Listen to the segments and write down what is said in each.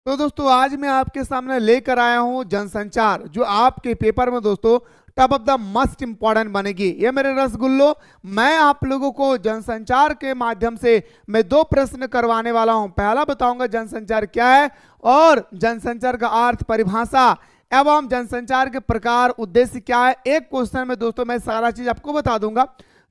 तो दोस्तों आज मैं आपके सामने लेकर आया हूं जनसंचार, जो आपके पेपर में दोस्तों top of the must important बनेगी। ये मेरे रसगुल्लो, मैं आप लोगों को जनसंचार के माध्यम से मैं दो प्रश्न करवाने वाला हूं। पहला बताऊंगा जनसंचार क्या है और जनसंचार का अर्थ, परिभाषा एवं जनसंचार के प्रकार, उद्देश्य क्या है। एक क्वेश्चन में दोस्तों मैं सारा चीज आपको बता दूंगा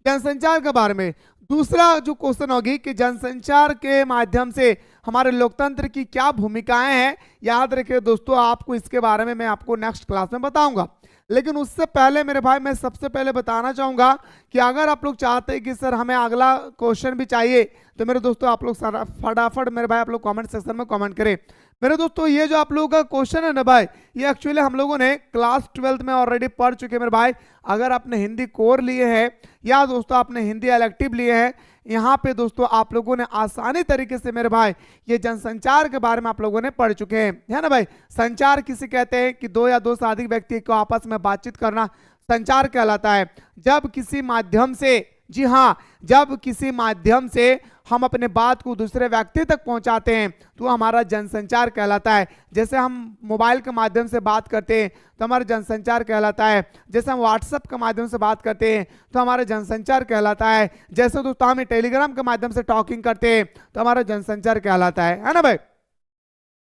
जनसंचार के बारे में। दूसरा जो क्वेश्चन होगी कि जनसंचार के माध्यम से हमारे लोकतंत्र की क्या भूमिकाएं हैं। याद रखिए दोस्तों, आपको इसके बारे में मैं आपको नेक्स्ट क्लास में बताऊंगा। लेकिन उससे पहले मेरे भाई मैं सबसे पहले बताना चाहूंगा कि अगर आप लोग चाहते हैं कि सर हमें अगला क्वेश्चन भी चाहिए, तो मेरे दोस्तों आप लोग सारा फटाफट मेरे भाई आप लोग कमेंट सेक्शन में कमेंट करें। मेरे दोस्तों ये जो आप लोगों का क्वेश्चन है ना भाई, ये एक्चुअली हम लोगों ने क्लास 12th में ऑलरेडी पढ़ चुके हैं मेरे भाई। अगर आपने हिंदी कोर लिए हैं या दोस्तों आपने हिंदी इलेक्टिव लिए हैं, यहाँ पे दोस्तों आप लोगों ने आसानी तरीके से मेरे भाई ये जनसंचार के बारे में आप लोगों ने पढ़ चुके हैं, है ना भाई। संचार किसे कहते हैं कि दो या दो से अधिक व्यक्ति को आपस में बातचीत करना संचार कहलाता है। जब किसी माध्यम से, जी हाँ, जब किसी माध्यम से हम अपने बात को दूसरे व्यक्ति तक पहुंचाते हैं तो हमारा जनसंचार कहलाता है। जैसे हम मोबाइल के माध्यम से बात करते हैं तो हमारा जनसंचार कहलाता है। जैसे हम व्हाट्सएप के माध्यम से बात करते हैं तो हमारा जनसंचार कहलाता है। जैसे दोस्तों हम टेलीग्राम के माध्यम से टॉकिंग करते हैं तो हमारा जनसंचार कहलाता है ना भाई।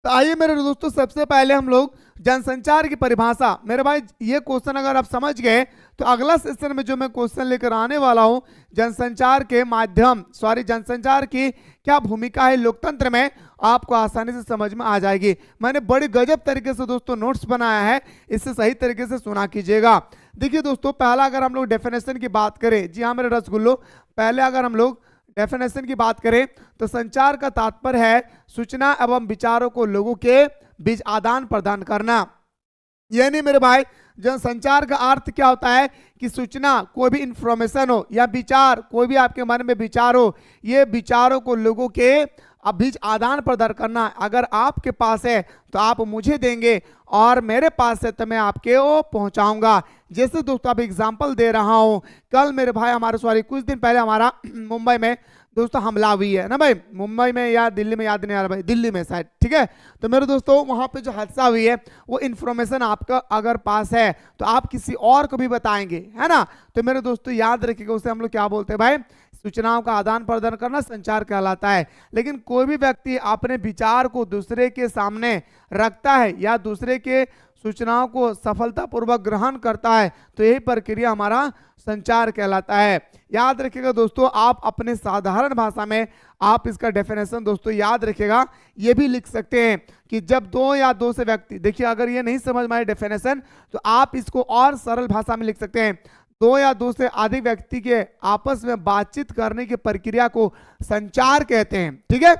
तो आइए मेरे दोस्तों, सबसे पहले हम लोग जनसंचार की परिभाषा। मेरे भाई ये क्वेश्चन अगर आप समझ गए तो अगला सेशन में जो मैं क्वेश्चन लेकर आने वाला हूं, जनसंचार के माध्यम जनसंचार की क्या भूमिका है लोकतंत्र में, आपको आसानी से समझ में आ जाएगी। मैंने बड़ी गजब तरीके से दोस्तों नोट्स बनाया है, इससे सही तरीके से सुना कीजिएगा। देखिए दोस्तों, पहला अगर हम लोग डेफिनेशन की बात करें, जी हाँ मेरे रसगुल्लो, पहले अगर हम लोग डेफिनेशन की बात करें तो संचार का तात्पर्य है सूचना एवं विचारों को लोगों के बीच आदान प्रदान करना। यानी मेरे भाई जनसंचार का अर्थ क्या होता है कि सूचना, कोई भी इंफॉर्मेशन हो या विचार, कोई भी आपके मन में विचार हो, ये विचारों को लोगों के बीच आदान प्रदान करना। अगर आपके पास है तो आप मुझे देंगे और मेरे पास है तो मैं आपके वो पहुंचाऊंगा। जैसे दोस्तों आप एग्जांपल दे रहा हूं, कल मेरे भाई हमारे कुछ दिन पहले हमारा मुंबई में दोस्तों हमला हुई है ना भाई, मुंबई में या दिल्ली में, याद नहीं आ रहा भाई, दिल्ली में शायद, ठीक है। तो मेरे दोस्तों वहां पे जो हादसा हुई है वो इन्फॉर्मेशन आपका अगर पास है तो आप किसी और को भी बताएंगे, है ना। तो मेरे दोस्तों याद रखिएगा, उसे हम लोग क्या बोलते हैं भाई, सूचनाओं का आदान प्रदान करना संचार कहलाता है। लेकिन कोई भी व्यक्ति अपने विचार को दूसरे के सामने रखता है या दूसरे के सूचनाओं को सफलतापूर्वक ग्रहण करता है तो यही प्रक्रिया हमारा संचार कहलाता है। याद रखिएगा दोस्तों, आप अपने साधारण भाषा में आप इसका डेफिनेशन दोस्तों याद रखिएगा, ये भी लिख सकते हैं कि जब दो या दो से व्यक्ति, देखिए अगर ये नहीं समझ में आए डेफिनेशन तो आप इसको और सरल भाषा में लिख सकते हैं। दो या दो से अधिक व्यक्ति के आपस में बातचीत करने की प्रक्रिया को संचार कहते हैं, ठीक है।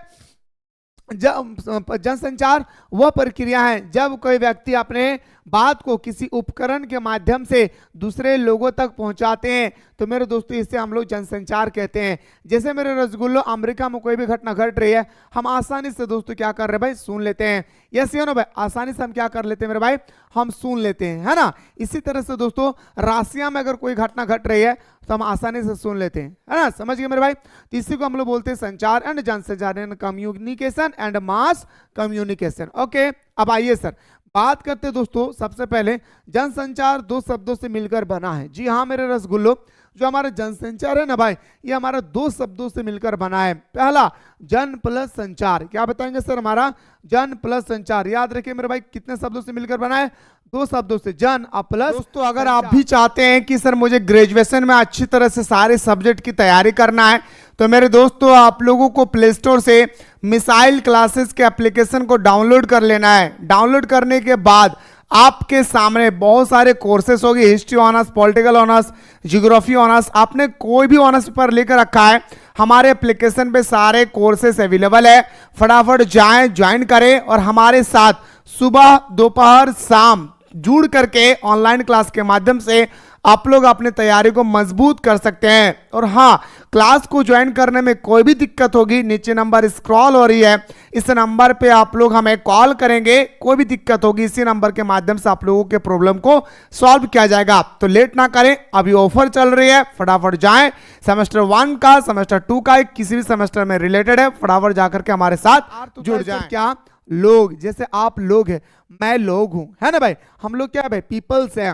जनसंचार वह प्रक्रिया है जब कोई व्यक्ति अपने बात को किसी उपकरण के माध्यम से दूसरे लोगों तक पहुंचाते हैं तो मेरे दोस्तों इसे हम लोग जनसंचार कहते हैं। जैसे मेरे रसगुल्लो, अमेरिका में कोई भी घटना घट रही है, हम आसानी से दोस्तों क्या कर रहे हैं भाई, सुन लेते हैं। यस या नो भाई, आसानी से हम क्या कर लेते हैं मेरे भाई, हम सुन लेते हैं, है ना। इसी तरह से दोस्तों राशिया में अगर कोई घटना घट रही है तो हम आसानी से सुन लेते हैं, है ना। समझ गए मेरे भाई। तो इसी को हम लोग बोलते हैं संचार एंड जनसंचार and communication and mass communication. Okay, अब आइए सर बात करते हैं दोस्तों। सबसे पहले जनसंचार दो शब्दों से मिलकर बना है। जी हाँ मेरे रसगुल्लो, जो हमारा जनसंचार है ना भाई, ये हमारा दो शब्दों से मिलकर बना है। पहला जन प्लस संचार, क्या बताएंगे सर, हमारा जन प्लस संचार। याद रखिए मेरे भाई कितने शब्दों से मिलकर बना है, दो शब्दों से, जन प्लस। दोस्तों अगर आप भी चाहते हैं कि सर मुझे ग्रेजुएशन में अच्छी तरह से सारे सब्जेक्ट की तैयारी करना है तो मेरे दोस्तों आप लोगों को प्ले स्टोर से मिसाइल क्लासेस के एप्लीकेशन को डाउनलोड कर लेना है। डाउनलोड करने के बाद आपके सामने बहुत सारे कोर्सेस होंगे, history honours, political honours, geography honours, आपने कोई भी ऑनर्स पेपर लेकर रखा है, हमारे एप्लीकेशन पे सारे कोर्सेस अवेलेबल है। फटाफट जाएं, ज्वाइन करें और हमारे साथ सुबह दोपहर शाम जुड़ करके ऑनलाइन क्लास के माध्यम से आप लोग अपनी तैयारी को मजबूत कर सकते हैं। और हाँ, क्लास को ज्वाइन करने में कोई भी दिक्कत होगी, नीचे नंबर स्क्रॉल हो रही है, इस नंबर पे आप लोग हमें कॉल करेंगे। कोई भी दिक्कत होगी इसी नंबर के माध्यम से आप लोगों के प्रॉब्लम को सॉल्व किया जाएगा। तो लेट ना करें, अभी ऑफर चल रही है, फटाफट जाएं। सेमेस्टर 1 का, सेमेस्टर 2 का, किसी भी सेमेस्टर में रिलेटेड है, फटाफट जाकर के हमारे साथ जुड़ जाएं। क्या लोग, जैसे आप लोग है, मैं लोग हूं, है ना भाई, हम लोग क्या है भाई, पीपल्स है।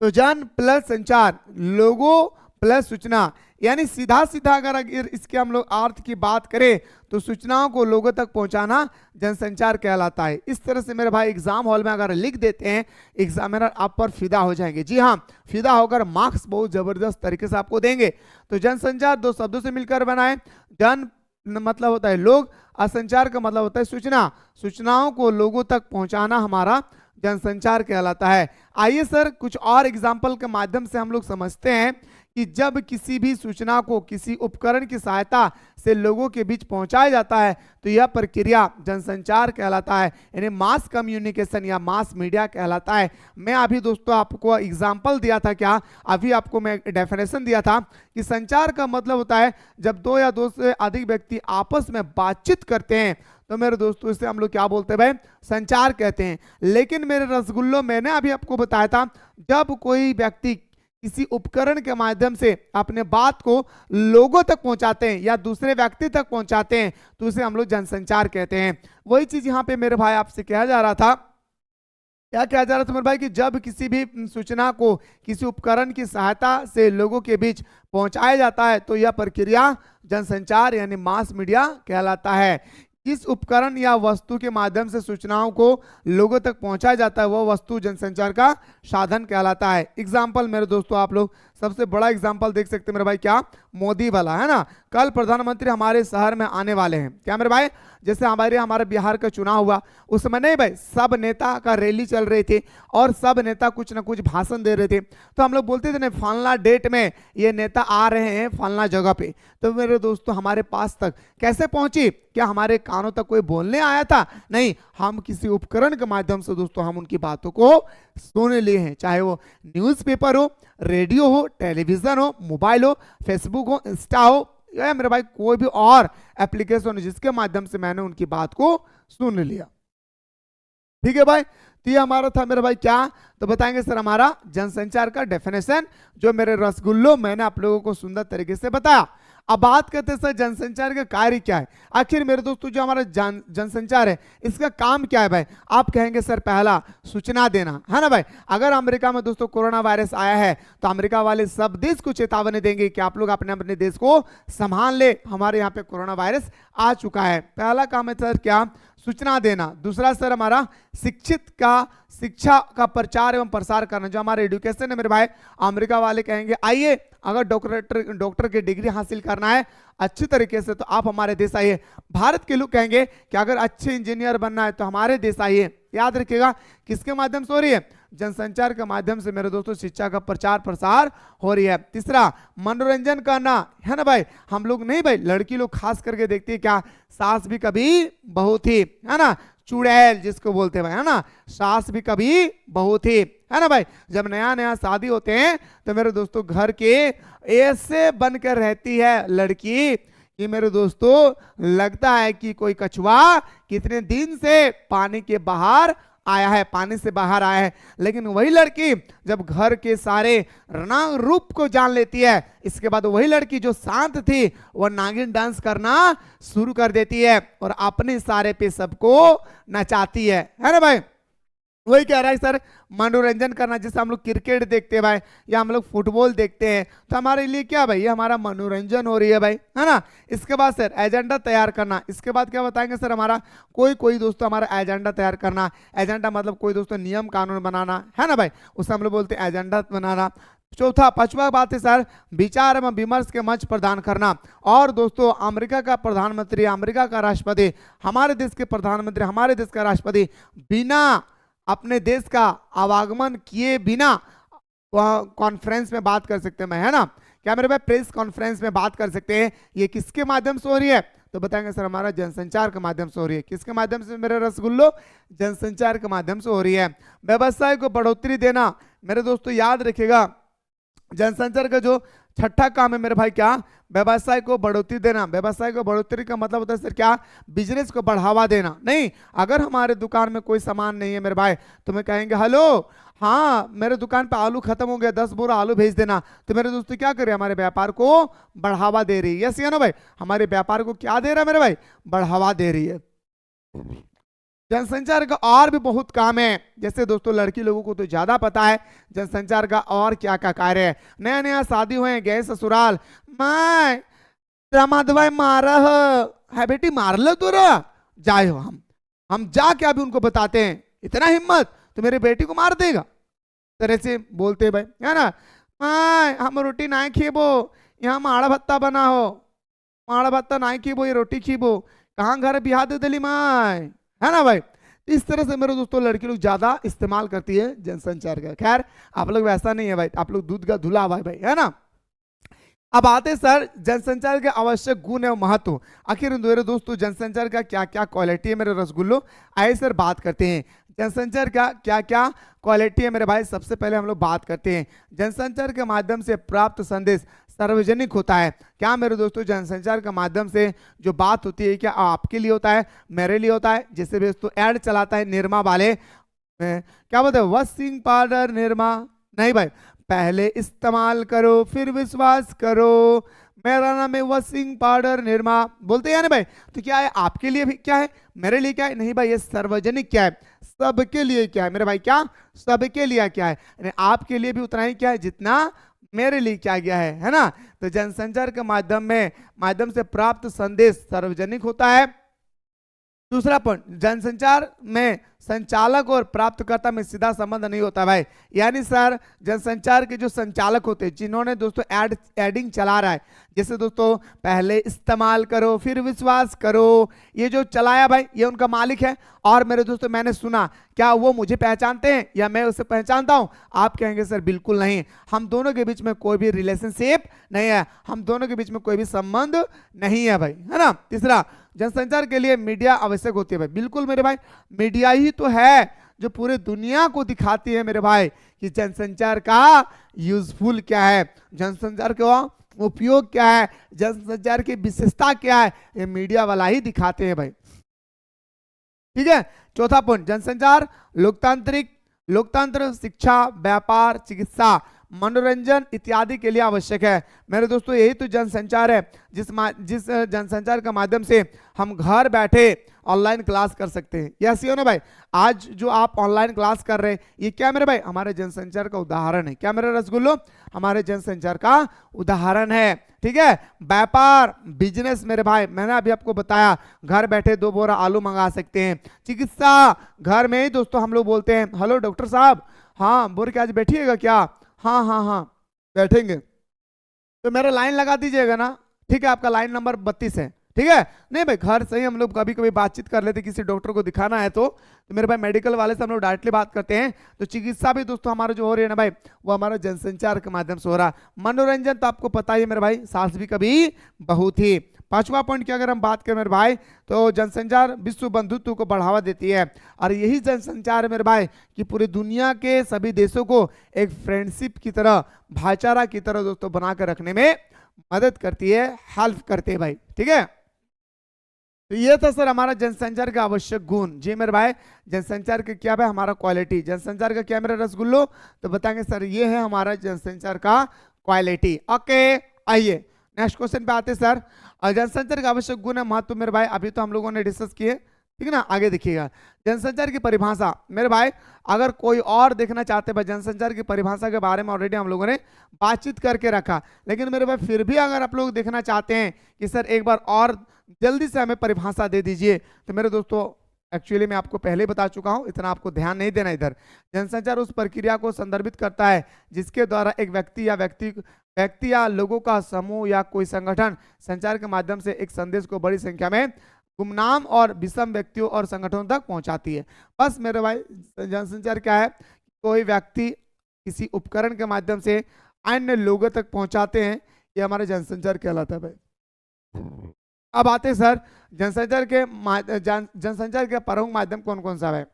तो जन प्लस संचार, लोगों प्लस सूचना, यानी सीधा सीधा अगर इसके हम लोग अर्थ की बात करें तो सूचनाओं को लोगों तक पहुंचाना जनसंचार कहलाता है। इस तरह से मेरे भाई एग्जाम हॉल में अगर लिख देते हैं, एग्जामिनर आप पर फिदा हो जाएंगे। जी हाँ, फिदा होकर मार्क्स बहुत जबरदस्त तरीके से आपको देंगे। तो जनसंचार दो शब्दों से मिलकर बनाए। जन मतलब होता है लोग, असंचार का मतलब होता है सूचना, सूचनाओं को लोगों तक पहुंचाना हमारा जनसंचार कहलाता है। आइए सर कुछ और एग्जाम्पल के माध्यम से हम लोग समझते हैं कि जब किसी भी सूचना को किसी उपकरण की सहायता से लोगों के बीच पहुंचाया जाता है तो यह प्रक्रिया जनसंचार कहलाता है, यानी मास कम्युनिकेशन या मास मीडिया कहलाता है। मैं अभी दोस्तों आपको एग्जाम्पल दिया था, क्या अभी आपको मैं डेफिनेशन दिया था कि संचार का मतलब होता है जब दो या दो से अधिक व्यक्ति आपस में बातचीत करते हैं, तो मेरे दोस्तों इसे हम लोग क्या बोलते हैं भाई, संचार कहते हैं। लेकिन मेरे रसगुल्लों, मैंने अभी आपको बताया था जब कोई व्यक्ति किसी उपकरण के माध्यम से अपने बात को लोगों तक पहुंचाते हैं या दूसरे व्यक्ति तक पहुंचाते हैं तो उसे हम लोग जनसंचार कहते हैं। वही चीज यहाँ पे मेरे भाई आपसे कहा जा रहा था, क्या कहा जा रहा था मेरे भाई, कि जब किसी भी सूचना को किसी उपकरण की सहायता से लोगों के बीच पहुंचाया जाता है तो यह प्रक्रिया जनसंचार यानी मास मीडिया कहलाता है। किस उपकरण या वस्तु के माध्यम से सूचनाओं को लोगों तक पहुंचाया जाता है वह वस्तु जनसंचार का साधन कहलाता है। एग्जाम्पल मेरे दोस्तों, आप लोग सबसे बड़ा एग्जाम्पल देख सकते हैं मेरे भाई, क्या मोदी वाला, है ना। कल प्रधानमंत्री हमारे शहर में आने वाले हैं, क्या मेरे भाई, जैसे हमारे बिहार का चुनाव हुआ उस समय नहीं भाई, सब नेता का रैली चल रही थी और सब नेता कुछ ना कुछ भाषण दे रहे थे। तो हम लोग बोलते थे ना फलना डेट में ये नेता आ रहे हैं फलना जगह पे। तो मेरे दोस्तों हमारे पास तक कैसे पहुंची, क्या हमारे कानों तक कोई बोलने आया था? नहीं, हम किसी उपकरण के माध्यम से दोस्तों हम उनकी बातों को सुन लिए हैं, चाहे वो न्यूज़पेपर हो, रेडियो हो, टेलीविजन हो, मोबाइल हो, फेसबुक हो, इंस्टा हो, या मेरे भाई कोई भी और एप्लीकेशन हो जिसके माध्यम से मैंने उनकी बात को सुन लिया। ठीक है भाई, तो ये हमारा था मेरे भाई क्या, तो बताएंगे सर हमारा जनसंचार का डेफिनेशन जो मेरे रसगुल्लो मैंने आप लोगों को सुंदर तरीके से बताया। अब बात करते हैं सर जनसंचार का कार्य क्या है। आखिर मेरे दोस्तों जो हमारा जनसंचार है इसका काम क्या है भाई? आप कहेंगे सर पहला सूचना देना, है ना भाई। अगर अमेरिका में दोस्तों कोरोना वायरस आया है तो अमेरिका वाले सब देश को चेतावनी देंगे कि आप लोग अपने अपने देश को संभाल ले, हमारे यहाँ पे कोरोना वायरस आ चुका है। पहला काम है सर क्या, सूचना देना। दूसरा सर हमारा शिक्षा का प्रचार एवं प्रसार करना, जो हमारे एजुकेशन है मेरे भाई। अमेरिका वाले कहेंगे आइए, अगर डॉक्टर की डिग्री हासिल करना है अच्छी तरीके से तो आप हमारे देश आइए। भारत के लोग कहेंगे कि अगर अच्छे इंजीनियर बनना है तो हमारे देश आइए। याद रखिएगा किसके माध्यम से हो रही है, जनसंचार के माध्यम से मेरे दोस्तों शिक्षा का प्रचार प्रसार हो रही है। तीसरा मनोरंजन करना, है ना भाई। हम लोग नहीं भाई, लड़की लोग खास करके देखती है क्या, सास भी कभी बहू थी, है ना, चुड़ैल जिसको बोलते हैं भाई, है ना, सास भी कभी बहू थी, है ना भाई। जब नया नया शादी होते हैं तो मेरे दोस्तों घर के ऐसे बनकर रहती है लड़की कि मेरे दोस्तों लगता है कि कोई कछुआ कितने दिन से पानी के बाहर आया है, पानी से बाहर आया है। लेकिन वही लड़की जब घर के सारे रंग रूप को जान लेती है, इसके बाद वही लड़की जो शांत थी वह नागिन डांस करना शुरू कर देती है और अपने इशारे पे सबको नचाती है ना भाई। वही कह रहा है सर मनोरंजन करना, जैसे हम लोग क्रिकेट देखते हैं भाई या हम लोग फुटबॉल देखते हैं तो हमारे लिए क्या भाई, ये हमारा मनोरंजन हो रही है भाई, है ना। इसके बाद सर एजेंडा तैयार करना। इसके बाद क्या बताएंगे सर, हमारा कोई दोस्तों हमारा एजेंडा तैयार करना। एजेंडा मतलब कोई दोस्तों नियम कानून बनाना, है ना भाई, उसे हम लोग बोलते हैं एजेंडा बनाना। पांचवा बात है सर विचार एवं विमर्श के मंच प्रदान करना। और दोस्तों अमेरिका का प्रधानमंत्री, अमेरिका का राष्ट्रपति, हमारे देश के प्रधानमंत्री, हमारे देश का राष्ट्रपति बिना अपने देश का आवागमन किए बिना कॉन्फ्रेंस में बात कर सकते हैं, है ना। क्या मेरे भाई प्रेस कॉन्फ्रेंस में बात कर सकते हैं। ये किसके माध्यम से हो रही है, तो बताएंगे सर हमारा जनसंचार के माध्यम से हो रही है। किसके माध्यम से मेरे रसगुल्लो, जनसंचार के माध्यम से हो रही है। व्यवसाय को बढ़ोतरी देना, मेरे दोस्तों याद रखिएगा जनसंचार का जो छठा काम है मेरे भाई क्या, व्यवसाय को बढ़ोतरी देना। व्यवसाय को बढ़ोतरी का मतलब होता है सर क्या, बिजनेस को बढ़ावा देना। नहीं, अगर हमारे दुकान में कोई सामान नहीं है मेरे भाई तो मैं कहेंगे हेलो, हाँ मेरे दुकान पे आलू खत्म हो गया, 10 बोरा आलू भेज देना। तो मेरे दोस्तों क्या करे, हमारे व्यापार को बढ़ावा दे रही है। यस या नो भाई, हमारे व्यापार को क्या दे रहा है मेरे भाई, बढ़ावा दे रही है। जनसंचार का और भी बहुत काम है। जैसे दोस्तों लड़की लोगों को तो ज्यादा पता है जनसंचार का और क्या क्या कार्य है। नया नया शादी हुए, गए ससुराल, मैं दमादवाई मारा है बेटी, मार लो तो रहा जाए हो। हम जाके अभी उनको बताते हैं, इतना हिम्मत तो मेरे बेटी को मार देगा, तरह से बोलते भाई, है ना। मैं हम रोटी ना खीबो, यहाँ माड़ा भत्ता बना हो, माड़ा भत्ता ना खीबो, ये रोटी खीबो, कहाँ घर बिहा दे दिली माए, है ना भाई। इस तरह से मेरे दोस्तों लड़की लोग ज्यादा इस्तेमाल करती है जनसंचार का। खैर आप लोग वैसा नहीं है भाई, आप लोग दूध का धुला हुआ है भाई, है ना। अब आते सर जनसंचार के आवश्यक गुण एवं महत्व। आखिर मेरे दोस्तों जनसंचार का क्या क्या क्वालिटी है मेरे रसगुल्लो, आइए सर बात करते हैं जनसंचार का क्या क्या क्वालिटी है मेरे भाई। सबसे पहले हम लोग बात करते हैं जनसंचार के माध्यम से प्राप्त संदेश सार्वजनिक होता है। क्या मेरे दोस्तों जनसंचार के माध्यम से जो बात होती है क्या आपके लिए होता है, मेरे लिए होता है। जैसे दोस्तों ऐड चलाता है निरमा वाले, क्या बोलते हैं, वॉशिंग पाउडर निरमा, नहीं भाई, पहले इस्तेमाल करो फिर विश्वास करो, मेरा नाम है वॉशिंग पाउडर निरमा, बोलते हैं ना भाई। तो क्या है आपके लिए भी क्या है, मेरे लिए क्या है, नहीं भाई ये सार्वजनिक क्या है, सबके लिए क्या है मेरे भाई, क्या सबके लिए क्या है, यानी आपके लिए भी उतना ही क्या है जितना मेरे लिए क्या गया है ना। तो जनसंचार के माध्यम से प्राप्त संदेश सार्वजनिक होता है। दूसरा पॉइंट, जनसंचार में संचालक और प्राप्तकर्ता में सीधा संबंध नहीं होता भाई। यानी सर जनसंचार के जो संचालक होते हैं जिन्होंने दोस्तों एडिंग चला रहा है, जैसे दोस्तों पहले इस्तेमाल करो फिर विश्वास करो, ये जो चलाया भाई ये उनका मालिक है। और मेरे दोस्तों मैंने सुना, क्या वो मुझे पहचानते हैं या मैं उसे पहचानता हूं? आप कहेंगे सर बिल्कुल नहीं, हम दोनों के बीच में कोई भी रिलेशनशिप नहीं है, हम दोनों के बीच में कोई भी संबंध नहीं है भाई, है ना। तीसरा, जनसंचार के लिए मीडिया आवश्यक होती है भाई। बिल्कुल मेरे भाई, मीडिया ही तो है जो पूरे दुनिया को दिखाती है मेरे भाई कि जनसंचार का यूजफुल क्या है, जनसंचार का उपयोग क्या है, जनसंचार की विशेषता क्या है, ये मीडिया वाला ही दिखाते हैं भाई, ठीक है। चौथा पॉइंट, जनसंचार लोकतंत्र, शिक्षा, व्यापार, चिकित्सा, मनोरंजन इत्यादि के लिए आवश्यक है मेरे दोस्तों। यही तो जनसंचार है जिस जनसंचार के माध्यम से हम घर बैठे ऑनलाइन क्लास कर सकते हैं। यस हो ना भाई, आज जो आप ऑनलाइन क्लास कर रहे हैं ये क्या मेरे भाई हमारे जनसंचार का उदाहरण है। क्या मेरे रसगुल्लो, हमारे जनसंचार का उदाहरण है, ठीक है। व्यापार बिजनेस मेरे भाई, मैंने अभी आपको बताया घर बैठे 2 बोरा आलू मंगा सकते हैं। चिकित्सा, घर में ही दोस्तों हम लोग बोलते हैं हेलो डॉक्टर साहब, हाँ बोल के आज बैठिएगा क्या, हाँ हाँ हाँ बैठेंगे, तो मेरा लाइन लगा दीजिएगा ना, ठीक है। आपका लाइन नंबर 32 है, ठीक है। नहीं भाई घर से ही हम लोग कभी कभी बातचीत कर लेते, किसी डॉक्टर को दिखाना है तो मेरे भाई मेडिकल वाले से हम लोग डायरेक्टली बात करते हैं। तो चिकित्सा भी दोस्तों हमारा जो हो रही है ना भाई वो हमारा जनसंचार के माध्यम से हो रहा है। मनोरंजन तो आपको पता ही है मेरे भाई, सास भी कभी बहू थी। पांचवा पॉइंट की अगर हम बात करें मेरे भाई तो जनसंचार विश्व बंधुत्व को बढ़ावा देती है, और यही जनसंचार है मेरे भाई कि पूरी दुनिया के सभी देशों को एक फ्रेंडशिप की तरह, भाईचारा की तरह दोस्तों बना कर रखने में मदद करती है, हेल्प करते हैं भाई, ठीक है। तो ये था सर हमारा जनसंचार का आवश्यक गुण। जी मेरे भाई, जनसंचार का क्या है हमारा क्वालिटी, जनसंचार का क्या मेरा रसगुल्लो, तो बताएंगे सर ये है हमारा जनसंचार का क्वालिटी। ओके आइए नेक्स्ट क्वेश्चन पे आते सर। जनसंचार का आवश्यक गुण है महत्व मेरे भाई, अभी तो हम लोगों ने डिस्कस किए, ठीक है ना। आगे देखिएगा जनसंचार की परिभाषा मेरे भाई, अगर कोई और देखना चाहते हैं जनसंचार की परिभाषा के बारे में ऑलरेडी हम लोगों ने बातचीत करके रखा, लेकिन मेरे भाई फिर भी अगर आप लोग देखना चाहते हैं कि सर एक बार और जल्दी से हमें परिभाषा दे दीजिए, तो मेरे दोस्तों एक्चुअली मैं आपको पहले बता चुका हूं, इतना आपको ध्यान नहीं देना इधर। जनसंचार उस प्रक्रिया को संदर्भित करता है जिसके द्वारा एक व्यक्ति या लोगों का समूह या कोई संगठन संचार के माध्यम से एक संदेश को बड़ी संख्या में गुमनाम और विषम व्यक्तियों और संगठनों तक पहुंचाती है। बस मेरे भाई जनसंचार क्या है, कोई व्यक्ति किसी उपकरण के माध्यम से अन्य लोगों तक पहुंचाते हैं, ये हमारा जनसंचार कहलाता है भाई। अब आते सर जनसंचार के प्रमुख माध्यम कौन कौन सा है।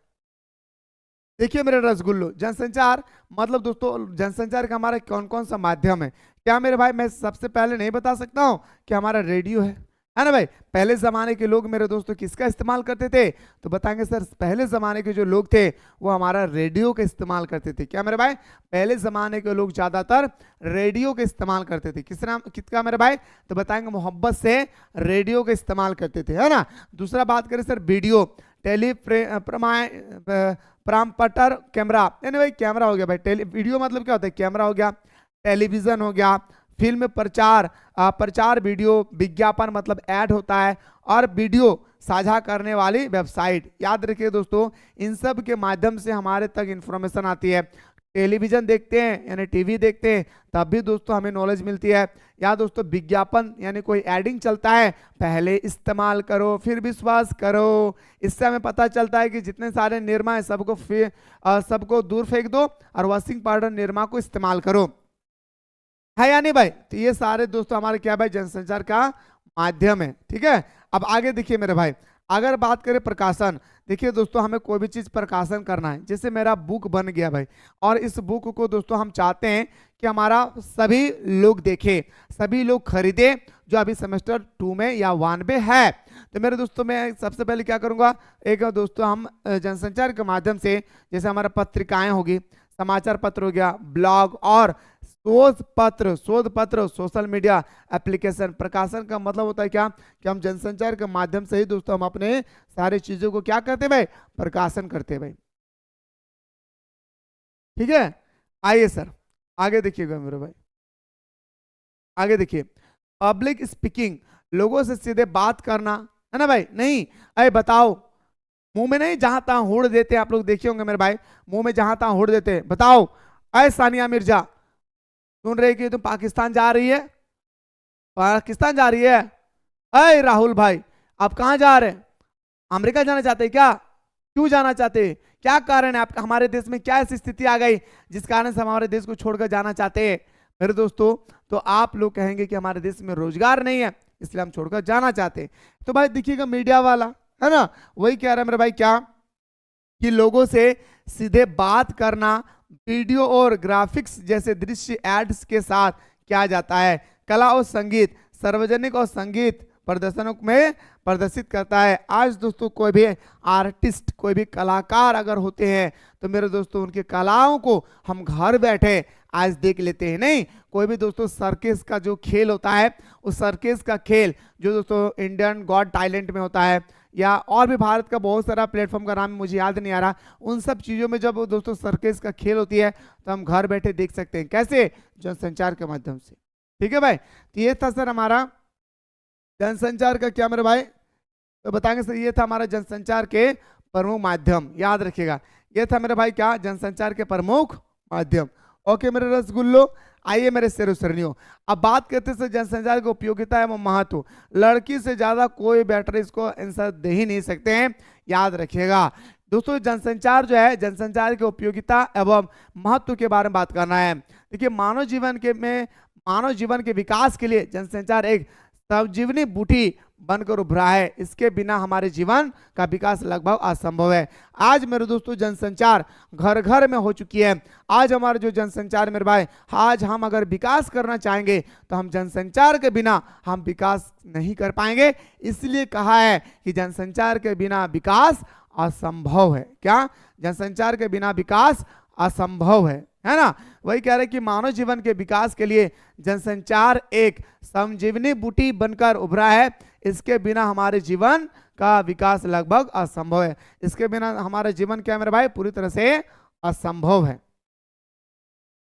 देखिए मेरे रसगुल्लो, जनसंचार मतलब दोस्तों जनसंचार का हमारा कौन कौन सा माध्यम है। क्या मेरे भाई मैं सबसे पहले नहीं बता सकता हूं कि हमारा रेडियो है, है ना भाई। पहले जमाने के लोग मेरे दोस्तों किसका इस्तेमाल करते थे, तो बताएंगे सर पहले जमाने के जो लोग थे वो हमारा रेडियो का इस्तेमाल करते थे। क्या मेरे भाई, पहले जमाने के लोग ज्यादातर रेडियो का इस्तेमाल करते थे। किस नाम किसका मेरे भाई, तो बताएंगे मोहब्बत से रेडियो का इस्तेमाल करते थे, है ना। दूसरा बात करें सर वीडियो, प्रामपटर कैमरा, यानी भाई कैमरा हो गया भाई, वीडियो मतलब क्या होता है, कैमरा हो गया, टेलीविजन हो गया, फिल्म प्रचार, प्रचार वीडियो, विज्ञापन मतलब ऐड होता है, और वीडियो साझा करने वाली वेबसाइट। याद रखिए दोस्तों, इन सब के माध्यम से हमारे तक इंफॉर्मेशन आती है। टेलीविजन देखते हैं यानी टीवी देखते हैं तब भी दोस्तों हमें नॉलेज मिलती है। या दोस्तों विज्ञापन यानी कोई एडिंग चलता है, पहले इस्तेमाल करो फिर विश्वास करो। इससे हमें पता चलता है कि जितने सारे निरमा है सबको दूर फेंक दो और वॉशिंग पाउडर निरमा को इस्तेमाल करो, है या नहीं भाई। तो ये सारे दोस्तों हमारे क्या भाई, जनसंचार का माध्यम है। ठीक है, अब आगे देखिए मेरे भाई, अगर बात करें प्रकाशन, देखिए दोस्तों हमें कोई भी चीज प्रकाशन करना है, जैसे मेरा बुक बन गया भाई, और इस बुक को दोस्तों हम चाहते हैं कि हमारा सभी लोग देखें, सभी लोग खरीदे जो अभी सेमेस्टर 2 में या 1 में है। तो मेरे दोस्तों मैं सबसे पहले क्या करूंगा, एक दोस्तों हम जनसंचार के माध्यम से, जैसे हमारा पत्रिकाएं होगी, समाचार पत्र हो गया, ब्लॉग और शोध पत्र, सोशल मीडिया एप्लीकेशन। प्रकाशन का मतलब होता है क्या, कि हम जनसंचार के माध्यम से ही दोस्तों हम अपने सारी चीजों को क्या करते भाई, प्रकाशन करते भाई। ठीक है, आइए सर आगे देखिएगा मेरे भाई, आगे देखिए, पब्लिक स्पीकिंग, लोगों से सीधे बात करना, है ना भाई। नहीं अरे बताओ, मुंह में नहीं जहां तहां हुड़ देते हैं, आप लोग देखे होंगे मेरे भाई, मुंह में जहां तहां हुड़ देते हैं। बताओ अरे सानिया मिर्जा, सुन रहे कि तुम पाकिस्तान जा रही है, पाकिस्तान जा रही है। अरे राहुल भाई आप कहां जा रहे हैं, अमेरिका जाना चाहते हैं क्या, क्यों जाना चाहते हैं, क्या कारण है आपका, हमारे देश में क्या ऐसी स्थिति आ गई जिस कारण से हम हमारे देश को छोड़कर जाना चाहते हैं। मेरे दोस्तों तो आप लोग कहेंगे कि हमारे देश में रोजगार नहीं है इसलिए हम छोड़कर जाना चाहते हैं। तो भाई देखिएगा मीडिया वाला, है ना, वही कह रहा है मेरे भाई, क्या कि लोगों से सीधे बात करना, वीडियो और ग्राफिक्स जैसे दृश्य एड्स के साथ किया जाता है। कला और संगीत, सार्वजनिक और संगीत प्रदर्शनों में प्रदर्शित करता है। आज दोस्तों कोई भी आर्टिस्ट, कोई भी कलाकार अगर होते हैं तो मेरे दोस्तों उनकी कलाओं को हम घर बैठे आज देख लेते हैं। नहीं, कोई भी दोस्तों सर्कस का जो खेल होता है, उस सर्कस का खेल जो दोस्तों इंडियन गॉड टैलेंट में होता है, या और भी भारत का बहुत सारा प्लेटफॉर्म का नाम मुझे याद नहीं आ रहा, उन सब चीज़ों में जब दोस्तों सर्कस का खेल होती है तो हम घर बैठे देख सकते हैं। कैसे, जनसंचार के माध्यम से। ठीक है भाई, तो ये था सर हमारा जनसंचार का क्या मेरे भाई, तो बताएंगे सर ये था हमारा जनसंचार के प्रमुख माध्यम। याद रखिएगा ये था मेरे भाई क्या, जनसंचार के प्रमुख माध्यम। ओके मेरे रसगुल्लो, आइए मेरे शेरों, अब बात करते हैं जनसंचार की उपयोगिता एवं महत्व। लड़की से ज्यादा कोई बेटर इसको आंसर दे ही नहीं सकते हैं। याद रखिएगा दोस्तों, जनसंचार जो है, जनसंचार की उपयोगिता एवं महत्व के बारे में बात करना है। देखिए मानव जीवन के विकास के लिए जनसंचार एक संजीवनी बूटी बनकर उभरा है। इसके बिना हमारे जीवन का विकास लगभग असंभव है। आज मेरे दोस्तों जनसंचार घर घर में हो चुकी है। आज हमारा जो जनसंचार मेरे भाई, आज हम अगर विकास करना चाहेंगे तो हम जनसंचार के बिना हम विकास नहीं कर पाएंगे। इसलिए कहा है कि जनसंचार के बिना विकास असंभव है। क्या, जनसंचार के बिना विकास असंभव है ना। वही कह रहे हैं कि मानव जीवन के विकास के लिए जनसंचार एक संजीवनी बूटी बनकर उभरा है। इसके बिना हमारे जीवन का विकास लगभग असंभव है। इसके बिना हमारा जीवन क्या है मेरे भाई, पूरी तरह से असंभव है।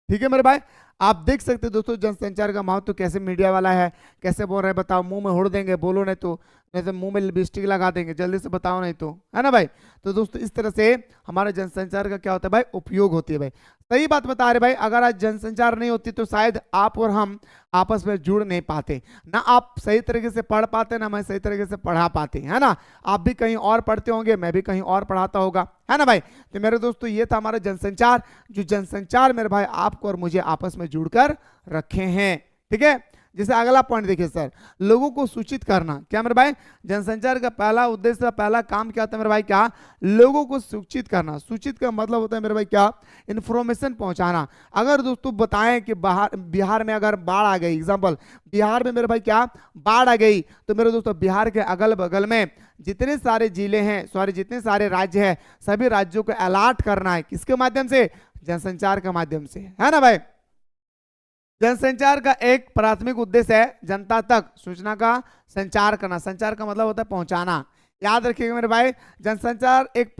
ठीक है मेरे भाई, आप देख सकते हैं दोस्तों जनसंचार का महत्व कैसे मीडिया वाला है, कैसे बोल रहे हैं बताओ, मुंह में होड़ देंगे, बोलो नहीं तो मुंह में लिपस्टिक लगा देंगे, जल्दी से बताओ नहीं तो, है ना भाई। तो दोस्तों इस तरह से हमारे जनसंचार का क्या होता है भाई, उपयोग होती है भाई। सही बात बता रहे भाई, अगर आज जनसंचार नहीं होती तो शायद आप और हम आपस में जुड़ नहीं पाते, ना आप सही तरीके से पढ़ पाते, ना मैं सही तरीके से पढ़ा पाते, है ना। आप भी कहीं और पढ़ते होंगे, मैं भी कहीं और पढ़ाता होगा, है ना भाई। तो मेरे दोस्तों ये था हमारा जनसंचार, जो जनसंचार मेरे भाई आपको और मुझे आपस में जुड़कर रखे हैं। ठीक है, जैसे अगला पॉइंट देखिए सर, लोगों को सूचित करना। क्या मेरे भाई, जनसंचार का पहला उद्देश्य, पहला काम क्या होता है मेरे भाई, क्या, लोगों को सूचित करना। सूचित का मतलब होता है मेरे भाई क्या, इंफॉर्मेशन पहुंचाना। अगर दोस्तों बताएं कि बिहार में अगर बाढ़ आ गई, एग्जाम्पल बिहार में मेरे भाई क्या बाढ़ आ गई, तो मेरे दोस्तों बिहार के अगल बगल में जितने सारे जिले हैं, सॉरी जितने सारे राज्य हैं, सभी राज्यों को अलर्ट करना है। किसके माध्यम से, जनसंचार के माध्यम से, है ना भाई। जनसंचार का एक प्राथमिक उद्देश्य है जनता तक सूचना का संचार करना। संचार का मतलब होता है पहुंचाना। याद रखिएगा मेरे भाई, जनसंचार का एक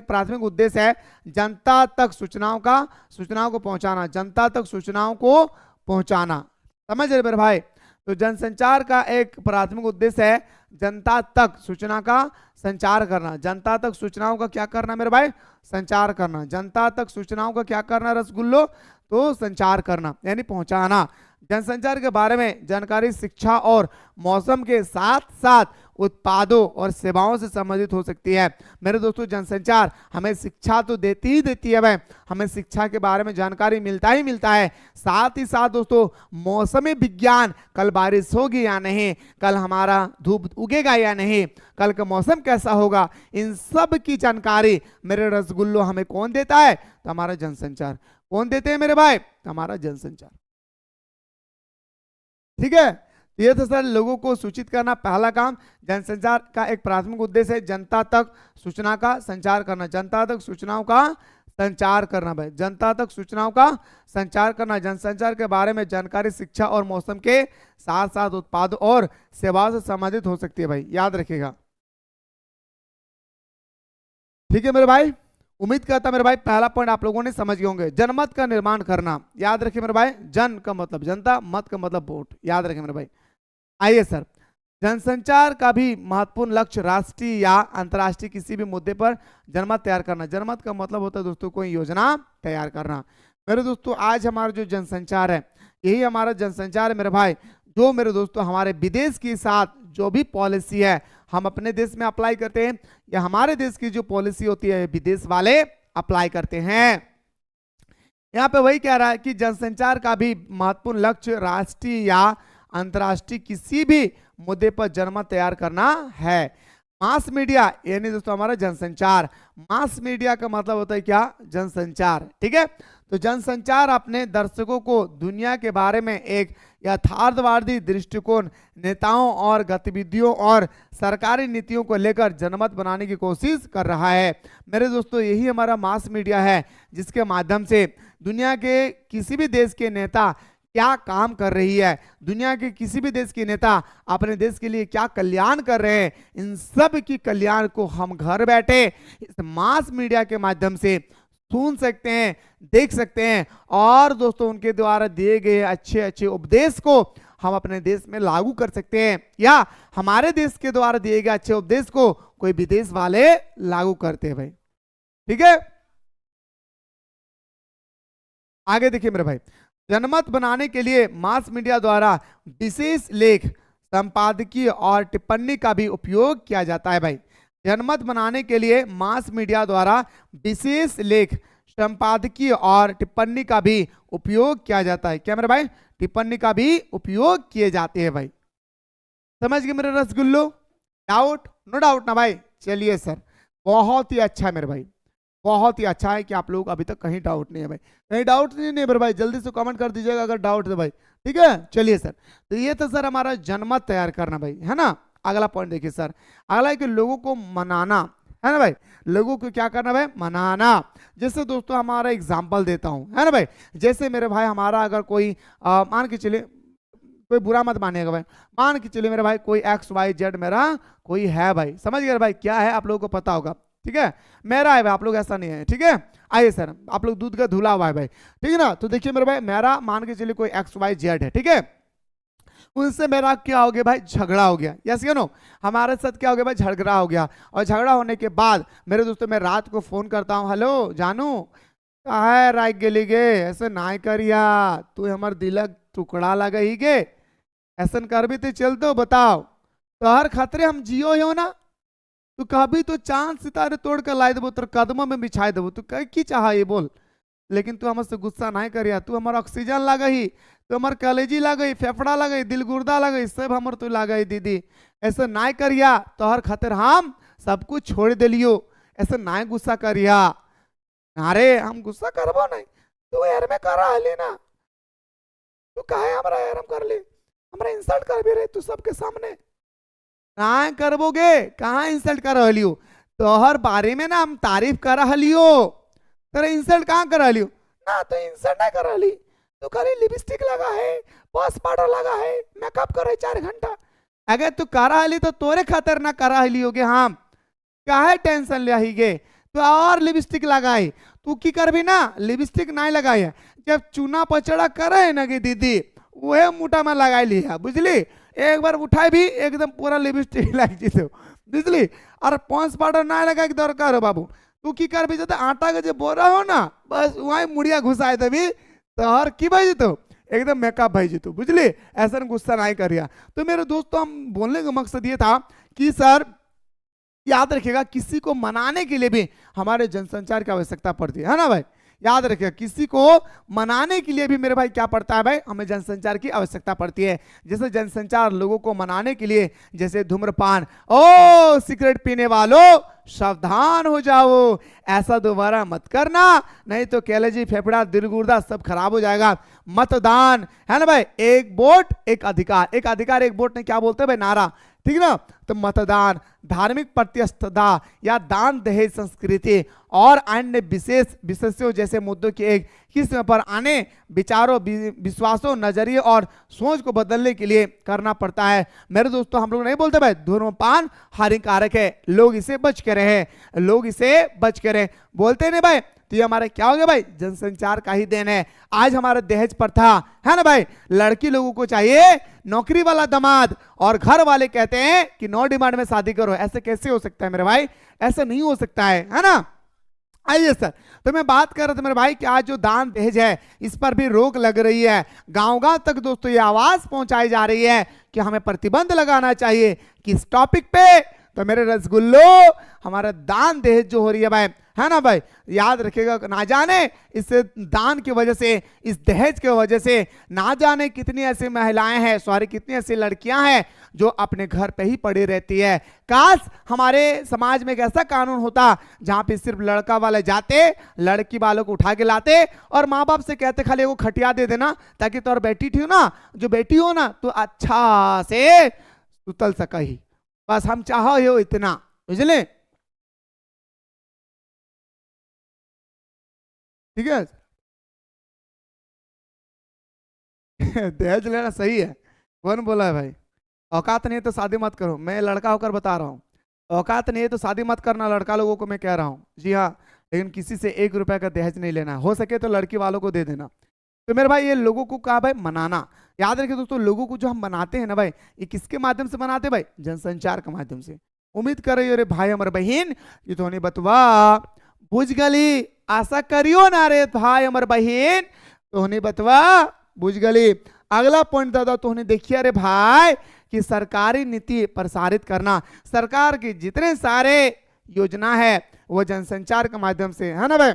प्राथमिक उद्देश्य है जनता तक सूचनाओं को पहुंचाना, जनता तक सूचनाओं को पहुंचाना। समझ रहे मेरे भाई। तो जनसंचार का एक प्राथमिक उद्देश्य है जनता तक सूचना का संचार करना। जनता तक सूचनाओं का क्या करना मेरे भाई, संचार करना। जनता तक सूचनाओं का क्या करना रसगुल्लो, तो संचार करना यानी पहुंचाना। जनसंचार के बारे में जानकारी शिक्षा और मौसम के साथ साथ उत्पादों और सेवाओं से संबंधित हो सकती है। मेरे दोस्तों जनसंचार हमें शिक्षा तो देती ही देती है भाई, हमें शिक्षा के बारे में जानकारी मिलता ही मिलता है। साथ ही साथ दोस्तों मौसमी विज्ञान, कल बारिश होगी या नहीं, कल हमारा धूप उगेगा या नहीं, कल का मौसम कैसा होगा, इन सब की जानकारी मेरे रसगुल्लो हमें कौन देता है, तो हमारा जनसंचार। कौन देते हैं मेरे भाई, हमारा जनसंचार। ठीक है, ये था सर लोगों को सूचित करना पहला काम। जनसंचार का एक प्राथमिक उद्देश्य है जनता तक सूचना का संचार करना। जनता तक सूचनाओं का संचार करना भाई, जनता तक सूचनाओं का संचार करना। जनसंचार के बारे में जानकारी शिक्षा और मौसम के साथ साथ उत्पाद और सेवाओं से संबंधित हो सकती है भाई, याद रखिएगा। ठीक है मेरे भाई, उम्मीद करता मेरे भाई पहला पॉइंट आप लोगों ने समझ गए होंगे। जनमत का निर्माण करना, याद रखिए मेरे भाई, जन का मतलब जनता, मत का मतलब वोट, याद रखिए मेरे भाई। आइए सर, जनसंचार का भी महत्वपूर्ण लक्ष्य राष्ट्रीय या अंतर्राष्ट्रीय किसी भी मुद्दे पर जनमत तैयार करना। जनमत का मतलब होता है दोस्तों कोई योजना तैयार करना। मेरे दोस्तों आज हमारा जो जनसंचार है, यही हमारा जनसंचार है मेरे भाई। जो मेरे दोस्तों हमारे विदेश के साथ जो भी पॉलिसी है हम अपने देश में अप्लाई करते हैं, या हमारे देश की जो पॉलिसी होती है विदेश वाले अप्लाई करते हैं। यहाँ पे वही कह रहा है कि जनसंचार का भी महत्वपूर्ण लक्ष्य राष्ट्रीय या अंतर्राष्ट्रीय किसी भी मुद्दे पर जनमत तैयार करना है। मास मीडिया यानी दोस्तों हमारा जनसंचार। मास मीडिया का मतलब होता है क्या, जनसंचार। ठीक है, तो जनसंचार अपने दर्शकों को दुनिया के बारे में एक यथार्थवादी दृष्टिकोण, नेताओं और गतिविधियों और सरकारी नीतियों को लेकर जनमत बनाने की कोशिश कर रहा है। मेरे दोस्तों यही हमारा मास मीडिया है, जिसके माध्यम से दुनिया के किसी भी देश के नेता क्या काम कर रही है, दुनिया के किसी भी देश के नेता अपने देश के लिए क्या कल्याण कर रहे हैं, इन सब की कल्याण को हम घर बैठे इस मास मीडिया के माध्यम से सुन सकते हैं, देख सकते हैं, और दोस्तों उनके द्वारा दिए गए अच्छे अच्छे उपदेश को हम अपने देश में लागू कर सकते हैं, या हमारे देश के द्वारा दिए गए अच्छे उपदेश को कोई विदेश वाले लागू करते हैं भाई। ठीक है, आगे देखिए मेरे भाई, जनमत बनाने के लिए मास मीडिया द्वारा विशेष लेख, संपादकीय और टिप्पणी का भी उपयोग किया जाता है भाई। जनमत बनाने के लिए मास मीडिया द्वारा विशेष लेख, संपादकीय और टिप्पणी का भी उपयोग किया जाता है। क्या मेरे भाई, टिप्पणी का भी उपयोग किए जाते हैं भाई। समझ गए मेरे रसगुल्लो, डाउट, नो डाउट ना भाई। चलिए सर, बहुत ही अच्छा है मेरे भाई, बहुत ही अच्छा है कि आप लोग अभी तक कहीं डाउट नहीं है भाई, कहीं डाउट नहीं है मेरे भाई, जल्दी से कमेंट कर दीजिएगा अगर डाउट है भाई। ठीक है, चलिए सर, तो ये था सर हमारा जनमत तैयार करना भाई, है ना। अगला पॉइंट देखिए सर, अगला है कि लोगों को मनाना, है ना भाई, लोगों को क्या करना भाई, मनाना। जैसे दोस्तों हमारा एग्जाम्पल देता हूं, है ना भाई, जैसे मेरे भाई हमारा अगर कोई मान के चलिए, कोई बुरा मत मानिएगा भाई, मान के चलिए मेरे भाई कोई XYZ मेरा कोई है भाई, समझ गए भाई, क्या है आप लोगों को पता होगा। ठीक है, मेरा है भाई, आप लोग ऐसा नहीं है। ठीक है, आइए सर, आप लोग दूध का धुला हुआ है भाई, ठीक है ना। तो देखिए मेरे भाई, मेरा मान के चलिए कोई XYZ है, ठीक है, उनसे मेरा क्या हो गया भाई, झगड़ा हो गया, यस या नो, हमारे साथ क्या हो गया भाई, झगड़ा हो गया। और झगड़ा होने के बाद मेरे दोस्तों मैं रात को फोन करता हूँ, हेलो जानू है राय गेली गे, ऐसे ना करिया, तू हमार दिलक टुकड़ा लगा ही गे, ऐसा कर भी तो चल, तो बताओ तो हर खतरे हम जियो हो ना, तू कभी तो चांद सितारे तोड़ कर ला देबो, तो कदमों में बिछाए देबो, तू कह की चाह ये बोल, लेकिन तू हमसे गुस्सा नहीं करिया, तू हमारा ऑक्सीजन लगा ही, तुम्हार कलेजी लगई, फेफड़ा लगई, दिल गुर्दा लगई, सब हमर तो लगई दीदी। ऐसा ना करिया, तोहर खातिर हम सब कुछ छोड़ दिलियो। ऐसा ना गुस्सा करिया। अरे हम गुस्सा करबो नहीं, तू यार में करा हली ना, तू काहे हमरा यार हम कर ले, हमरा इंसल्ट कर भी रहे तू सबके सामने। ना करबोगे, कहाँ इंसल्ट कर हलियो, तोहर बारे में ना हम तारीफ कर हलियो, तेरे इंसल्ट कहाँ कर हलियो ना, तो इंसल्ट नहीं कर हली। तो खाली लिपस्टिक लगा है, पॉस पाउडर लगा है, मेकअप करे 4 घंटा। अगर तू करा हली तो तोरे खातर ना करा हली होगे, हम काहे टेंशन ले ही गे। तो और लिपस्टिक लगाई, तू की कर भी ना लिपस्टिक नहीं लगाई है, जब चूना पचड़ा करे है ना कि दीदी वह मुठा में लगाई लिया, बुझली। एक बार उठाए भी एकदम पूरा लिपस्टिक लग जीते, बुझली। और पॉन्स पाउडर ना लगा के दरकार हो बाबू, तू की कर भी जब आटा का जो बोरा हो ना, बस वही मुड़िया घुसाए तभी तोहर की भाई तो एकदम मेकअप भाई तो, बुझली। ऐसा गुस्सा नहीं करिया। तो मेरे दोस्तों, हम बोलने का मकसद ये था कि सर याद रखिएगा, किसी को मनाने के लिए भी हमारे जनसंचार की आवश्यकता पड़ती है ना भाई। याद रखिएगा, किसी को मनाने के लिए भी मेरे भाई क्या पड़ता है भाई, हमें जनसंचार की आवश्यकता पड़ती है। जैसे जनसंचार लोगों को मनाने के लिए, जैसे धूम्रपान, ओ सिगरेट पीने वालों सावधान हो जाओ, ऐसा दोबारा मत करना, नहीं तो कैलेजी, फेफड़ा, दिल गुर्दा सब खराब हो जाएगा। मतदान है ना भाई, एक वोट एक अधिकार, एक अधिकार एक वोट ने क्या बोलते हैं भाई नारा, ठीक ना। तो मतदान, धार्मिक प्रतिष्ठा या दान दहेज संस्कृति और अन्य विशेष विशेषों जैसे मुद्दों की एक किस्म पर आने, विचारों, विश्वासों, नजरिए और सोच को बदलने के लिए करना पड़ता है। मेरे दोस्तों, हम लोग नहीं बोलते भाई धूम्रपान हानिकारक है, लोग इसे बच के रहे, लोग इसे बच के रहे, बोलते नहीं भाई। तो ये हमारे क्या हो गया भाई, जनसंचार का ही देन है। आज हमारा दहेज प्रथा है ना भाई, लड़की लोगों को चाहिए नौकरी वाला दामाद, और घर वाले कहते हैं कि नो डिमांड में शादी करो। ऐसे कैसे हो सकता है मेरे भाई, ऐसा नहीं हो सकता है ना। आइए सर, तो मैं बात कर रहा था मेरे भाई कि आज जो दान दहेज है इस पर भी रोक लग रही है। गांव-गांव तक दोस्तों ये आवाज पहुंचाई जा रही है कि हमें प्रतिबंध लगाना चाहिए। किस टॉपिक पे, तो मेरे रसगुल्लो, हमारा दान दहेज जो हो रही है भाई, है ना भाई। याद रखिएगा, ना जाने इस दान की वजह से, इस दहेज की वजह से ना जाने कितनी ऐसी महिलाएं हैं, सॉरी कितनी ऐसी लड़कियां हैं जो अपने घर पे ही पड़ी रहती है। काश हमारे समाज में एक ऐसा कानून होता जहां पे सिर्फ लड़का वाले जाते, लड़की वालों को उठा के लाते और माँ बाप से कहते खाली वो खटिया दे देना, ताकि तो बेटी थी ना, जो बेटी हो ना, तो अच्छा से सुतल सका ही, बस हम चाहो हो इतना, बुझले। ठीक है दहेज लेना सही है, कौन बोला है भाई। औकात नहीं है तो शादी मत करो, मैं लड़का होकर बता रहा हूँ। औकात नहीं है तो शादी मत करना, लड़का लोगों को मैं कह रहा हूँ, जी हाँ। लेकिन किसी से 1 रुपए का दहेज नहीं लेना, हो सके तो लड़की वालों को दे देना। तो मेरे भाई, ये लोगों को कहा भाई मनाना। याद रखिए दोस्तों, लोगों को जो हम बनाते हैं ना भाई, ये किसके माध्यम से बनाते हैं भाई, जनसंचार के माध्यम से। उम्मीद कर रही हो रे भाई हमारे बहन, ये तो नहीं बतवा बुझ गली, आशा करियो ना रे भाई हमारे बहन, तो नहीं बतवा बुझ गली। अगला पॉइंट दादा तो देखिए अरे भाई कि सरकारी नीति प्रसारित करना, सरकार की जितने सारे योजना है वो जनसंचार के माध्यम से, है ना भाई।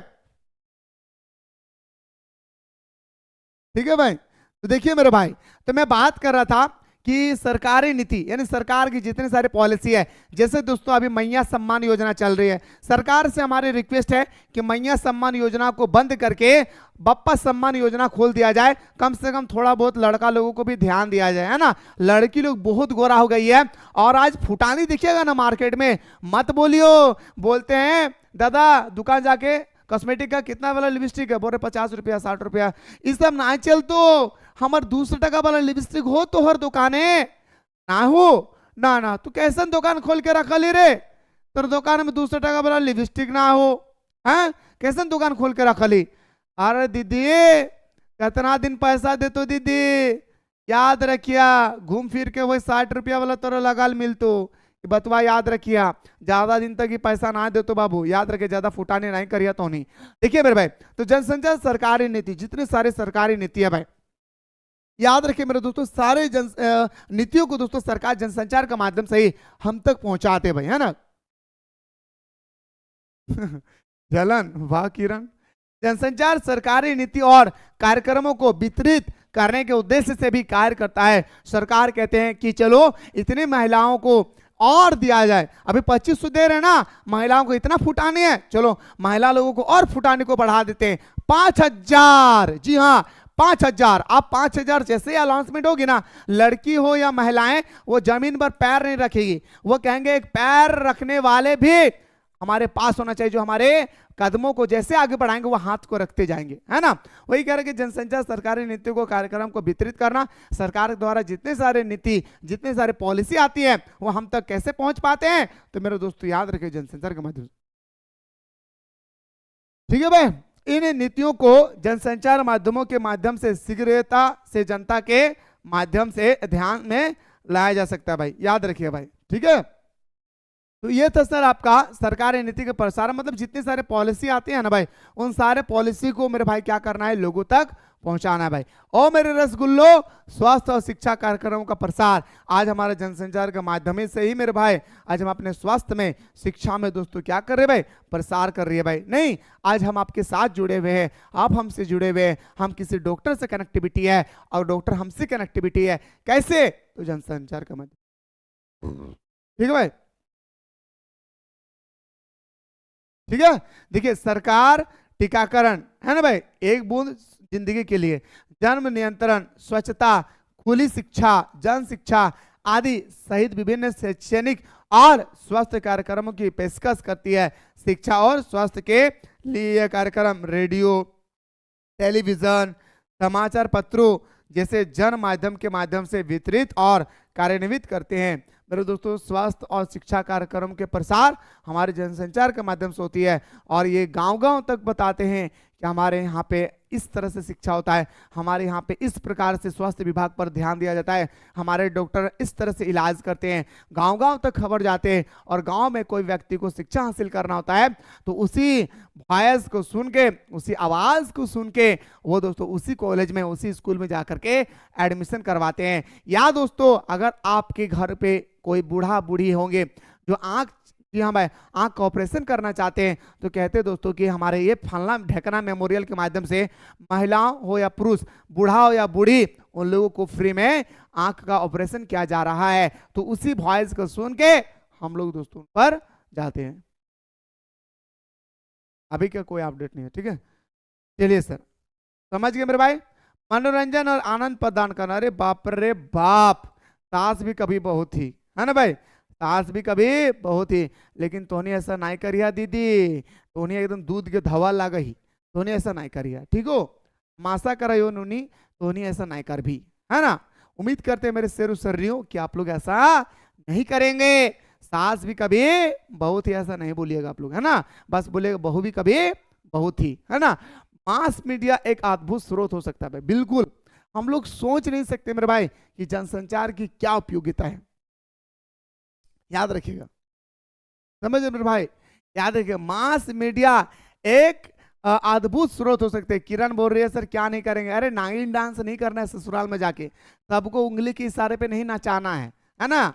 ठीक है भाई, तो देखिए मेरे भाई, तो मैं बात कर रहा था कि सरकारी नीति यानी सरकार की जितने सारे पॉलिसी है, जैसे दोस्तों अभी मैया सम्मान योजना चल रही है, सरकार से हमारी रिक्वेस्ट है कि मैया सम्मान योजना को बंद करके बप्पा सम्मान योजना खोल दिया जाए। कम से कम थोड़ा बहुत लड़का लोगों को भी ध्यान दिया जाए, है ना। लड़की लोग बहुत गोरा हो गई है, और आज फुटानी दिखिएगा ना मार्केट में, मत बोलियो, बोलते हैं दादा दुकान जाके कॉस्मेटिक का कितना वाला लिपस्टिक है, बोल रहे 50 रुपया 60 रुपया, इस सब ना चल। तो हमार 200 टका वाला लिपस्टिक हो तो हर दुकाने ना हो ना, ना तू कैसे दुकान खोल के रखा ली रे, तो दुकान में 200 टका वाला लिपस्टिक ना हो, हैं कैसे दुकान खोल के रखा ली। अरे दीदी कितना दिन पैसा दे तो दीदी, याद रखिया घूम फिर के वही 60 रुपया वाला तोरा लगाल मिलतो, बतवा याद रखिया, ज्यादा दिन तक ही पैसा ना दे तो बाबू याद रखे, ज्यादा फुटाने नहीं करिया तो नहीं। देखिए मेरे भाई, तो जनसंचार सरकारी नीति, जितने सारे सरकारी नीति है भाई, याद रखिए मेरे दोस्तों, सारे नीतियों को दोस्तों सरकार जनसंचार के माध्यम से ही हम तक पहुंचाते भाई, है ना जलन वाह किरण। जनसंचार सरकारी नीति और कार्यक्रमों को वितरित करने के उद्देश्य से भी कार्य करता है। सरकार कहते हैं कि चलो इतनी महिलाओं को और दिया जाए, अभी 2500 दे रहे ना, महिलाओं को इतना फुटानी है, चलो महिला लोगों को और फुटाने को बढ़ा देते हैं 5000। जी हाँ 5000। आप 5000 जैसे अनाउंसमेंट होगी ना, लड़की हो या महिलाएं, वो जमीन पर पैर नहीं रखेगी, वो कहेंगे एक पैर रखने वाले भी हमारे पास होना चाहिए, जो हमारे कदमों को जैसे आगे बढ़ाएंगे वो हाथ को रखते जाएंगे, है ना। वही कह रहे कि जनसंचार सरकारी नीतियों को कार्यक्रम को वितरित करना, सरकार द्वारा जितने सारे नीति जितने सारे पॉलिसी आती है वो हम तक कैसे पहुंच पाते हैं, तो मेरे दोस्तों याद रखिए जनसंचार के माध्यम से। ठीक है भाई, इन नीतियों को जनसंचार माध्यमों के माध्यम से शीघ्रता से जनता के माध्यम से ध्यान में लाया जा सकता है भाई, याद रखिए भाई। ठीक है, तो ये था सर आपका सरकारी नीति के प्रसार, मतलब जितने सारे पॉलिसी आते हैं ना भाई, उन सारे पॉलिसी को मेरे भाई क्या करना है, लोगों तक पहुंचाना है भाई। और मेरे रसगुल्लो, स्वास्थ्य और शिक्षा कार्यक्रमों का प्रसार आज हमारे जनसंचार के माध्यम से ही मेरे भाई, आज हम अपने स्वास्थ्य में शिक्षा में दोस्तों क्या कर रहे हैं भाई, प्रसार कर रही है भाई। नहीं, आज हम आपके साथ जुड़े हुए हैं, आप हमसे जुड़े हुए हैं, हम किसी डॉक्टर से कनेक्टिविटी है और डॉक्टर हमसे कनेक्टिविटी है, कैसे, तो जनसंचार के माध्यम। ठीक है भाई, ठीक है। देखिए सरकार टीकाकरण है ना भाई, एक बूंद जिंदगी के लिए, जन्म नियंत्रण, स्वच्छता, खुली शिक्षा, जन शिक्षा आदि सहित विभिन्न शैक्षणिक और स्वास्थ्य कार्यक्रमों की पेशकश करती है। शिक्षा और स्वास्थ्य के लिए यह कार्यक्रम रेडियो, टेलीविजन, समाचार पत्रों जैसे जन माध्यम के माध्यम से वितरित और कार्यान्वित करते हैं। मेरे दोस्तों, स्वास्थ्य और शिक्षा कार्यक्रम के प्रसार हमारे जनसंचार के माध्यम से होती है, और ये गांव-गांव तक बताते हैं कि हमारे यहाँ पे इस तरह से शिक्षा होता है, हमारे यहाँ पे इस प्रकार से स्वास्थ्य विभाग पर ध्यान दिया जाता है, हमारे डॉक्टर इस तरह से इलाज करते हैं। गांव-गांव तक खबर जाते हैं, और गांव में कोई व्यक्ति को शिक्षा हासिल करना होता है तो उसी वॉइस को सुन के, उसी आवाज़ को सुन के वो दोस्तों उसी कॉलेज में, उसी स्कूल में जाकर के एडमिशन करवाते हैं। या दोस्तों अगर आपके घर पे कोई बूढ़ा बूढ़ी होंगे जो आँख, जी हाँ भाई, आँख का ऑपरेशन करना चाहते हैं, तो कहते हैं दोस्तों कि हमारे ये फलना ढेकना मेमोरियल के माध्यम से महिलाओं हो या पुरुष, बूढ़ा हो या बूढ़ी, उन लोगों को फ्री में आँख का ऑपरेशन किया जा रहा है। तो उसी वॉइस को सुन के हम लोग दोस्तों पर जाते हैं। अभी क्या कोई अपडेट नहीं है, ठीक है। चलिए सर, समझ गए मेरे भाई। मनोरंजन और आनंद प्रदान करना, अरे बाप रे बाप, सास भी कभी बहू थी, है ना भाई, सास भी कभी बहुत ही, लेकिन तोनी ऐसा नहीं करिया दीदी, तोनी एकदम दूध के धवा लागा ही, तोनी ऐसा नहीं करिया, ठीक हो, मासा करायो नूनी, तोनी ऐसा नहीं कर भी, है ना। उम्मीद करते हैं मेरे शेर सर्रियों कि आप लोग ऐसा नहीं करेंगे। सास भी कभी बहुत ही ऐसा नहीं बोलिएगा आप लोग, है ना, बस बोलेगा बहू भी कभी बहुत ही, है ना। मास मीडिया एक अद्भुत स्रोत हो सकता है भाई, बिल्कुल हम लोग सोच नहीं सकते मेरे भाई कि जनसंचार की क्या उपयोगिता है, याद रखिएगा, समझ मेरे भाई, याद रखिएगा। मास मीडिया एक अद्भुत स्रोत हो सकते हैं। किरण बोल रही है सर क्या नहीं करेंगे, अरे नागिन डांस नहीं करना है ससुराल में जाके, सबको उंगली के इशारे पे नहीं नचाना है ना।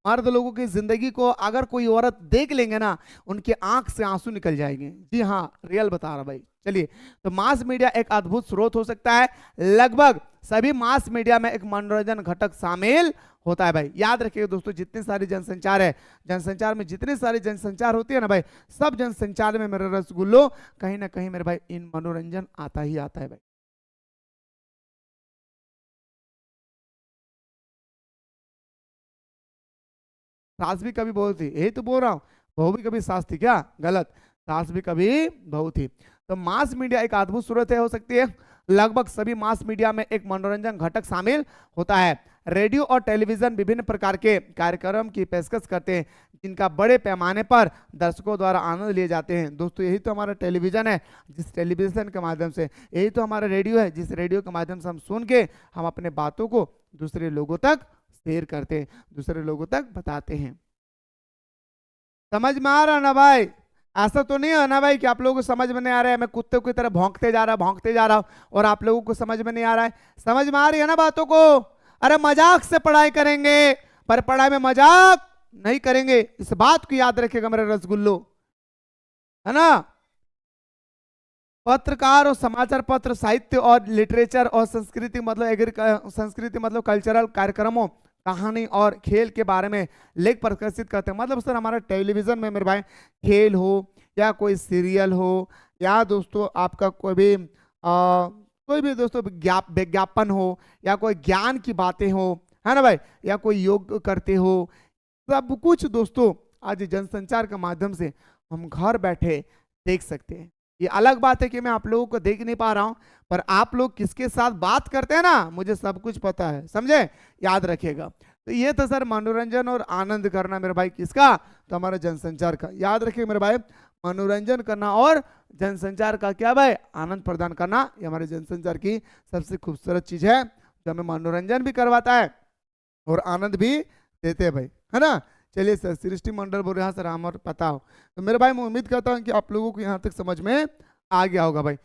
मर्द लोगों की जिंदगी को अगर कोई औरत देख लेंगे ना, उनके आंख से आंसू निकल जाएंगे, जी हाँ रियल बता रहा भाई। चलिए, तो मास मीडिया एक अद्भुत स्रोत हो सकता है। लगभग सभी मास मीडिया में एक मनोरंजन घटक शामिल होता है भाई, याद रखिएगा दोस्तों। जितने सारे जनसंचार है, जनसंचार में जितने सारे जनसंचार होती है ना भाई, सब जनसंचार में मेरे रसगुल्लो कहीं ना कहीं मेरे भाई इन मनोरंजन आता ही आता है भाई। सास भी कभी बहू थी, यही तो बोल रहा हूँ, बहू भी कभी सास थी क्या, गलत, सास भी कभी बहू थी। तो मास मीडिया एक अद्भुत सूरत है, हो सकती है। लगभग सभी मास मीडिया में एक मनोरंजन घटक शामिल होता है। रेडियो और टेलीविजन विभिन्न प्रकार के कार्यक्रम की पेशकश करते हैं, जिनका बड़े पैमाने पर दर्शकों द्वारा आनंद लिए जाते हैं। दोस्तों यही तो हमारा टेलीविजन है, जिस टेलीविजन के माध्यम से, यही तो हमारा रेडियो है, जिस रेडियो के माध्यम से हम सुन के हम अपने बातों को दूसरे लोगों तक शेयर करते हैं, दूसरे लोगों तक बताते हैं। समझ में आ रहा ना भाई? ऐसा तो नहीं है ना भाई कि आप लोगों को समझ में नहीं आ रहा है, मैं कुत्ते की तरह भौंकते जा रहा हूं और आप लोगों को समझ में नहीं आ रहा है। समझ में आ रही है ना बातों को? अरे मजाक से पढ़ाई करेंगे, पर पढ़ाई में मजाक नहीं करेंगे, इस बात को याद रखिएगा मेरे रसगुल्लो, है ना। पत्रकार और समाचार पत्र, साहित्य और लिटरेचर और संस्कृति मतलब संस्कृति मतलब कल्चरल कार्यक्रमों, कहानी और खेल के बारे में लेख प्रकाशित करते हैं। मतलब सर हमारा टेलीविजन में मेरे भाई खेल हो या कोई सीरियल हो या दोस्तों आपका कोई भी दोस्तों विज्ञापन हो या कोई ज्ञान की बातें हो, है ना भाई, या कोई योग करते हो, सब कुछ दोस्तों आज जनसंचार के माध्यम से हम घर बैठे देख सकते हैं। ये अलग बात है कि मैं आप लोगों को देख नहीं पा रहा हूं, पर आप लोग किसके साथ बात करते हैं ना, मुझे सब कुछ पता है, समझे, याद रखिएगा। तो ये था सर मनोरंजन और आनंद करना मेरे भाई, किसका, तो हमारा जनसंचार का। याद रखिए मेरे भाई, मनोरंजन करना और जनसंचार का क्या भाई, आनंद प्रदान करना, ये हमारे जनसंचार की सबसे खूबसूरत चीज है, जो हमें मनोरंजन भी करवाता है और आनंद भी देते हैं भाई, है ना। चलिए सर, सृष्टि मंडल बोल रहे हैं सर, हमारे पता हो। तो मेरे भाई मैं उम्मीद करता हूँ कि आप लोगों को यहाँ तक समझ में आ गया होगा भाई।